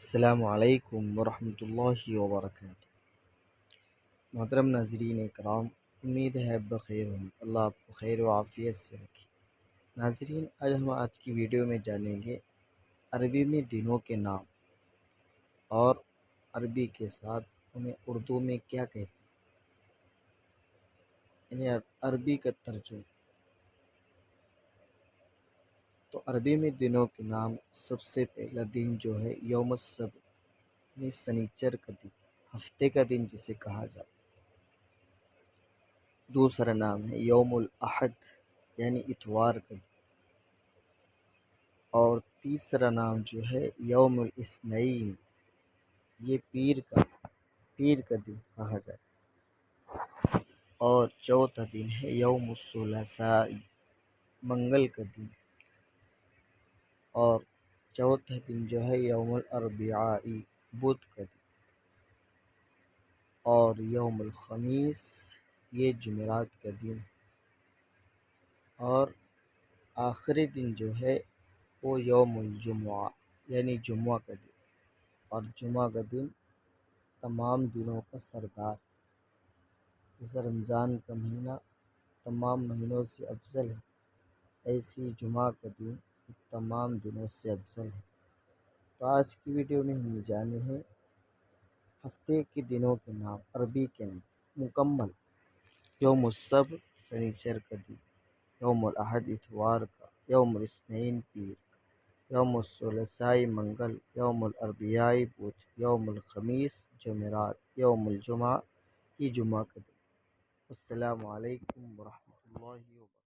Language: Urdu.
السلام علیکم ورحمۃ اللہ وبرکاتہ۔ محترم ناظرین کرام، امید ہے بخیر ہوں، اللہ آپ کو خیر و عافیت سے رکھے۔ ناظرین، آج کی ویڈیو میں جانیں گے عربی میں دنوں کے نام اور عربی کے ساتھ انہیں اردو میں کیا کہتے ہیں، یعنی عربی کا ترجمہ۔ تو عربی میں دنوں کے نام، سب سے پہلا دن جو ہے یوم السبت، یعنی سنیچر کا دن، ہفتے کا دن جسے کہا جاتا ہے۔ دوسرا نام ہے یوم الاحد، یعنی اتوار کا دن۔ اور تیسرا نام جو ہے یوم الاثنین، یہ پیر کا دن کہا جاتا ہے۔ اور چوتھا دن ہے یوم الثلاثاء، منگل کا دن۔ اور چوتھا دن جو ہے یوم الاربعاء، بدھ کا دن۔ اور یوم الخمیس، یہ جمعرات کا دن۔ اور آخری دن جو ہے وہ یوم الجمعہ، یعنی جمعہ کا دن۔ اور جمعہ کا دن تمام دنوں کا سردار، جیسے رمضان کا مہینہ تمام مہینوں سے افضل ہے، ایسی جمعہ کا دن تمام دنوں سے افضل ہے۔ تو آج کی ویڈیو میں ہم جانے ہیں ہفتے کے دنوں کے نام، عربی کے نام مکمل: یوم السبت سنیچر کا دن، یوم الاحد اتوار کا، یوم الاثنین پیر کا، یوم الثلاثاء منگل، یوم الاربعاء بدھ، یوم الخمیس جمعرات، یوم الجمعہ یہ جمعہ کا دن۔ السلام علیکم ورحمۃ اللہ وبرکاتہ۔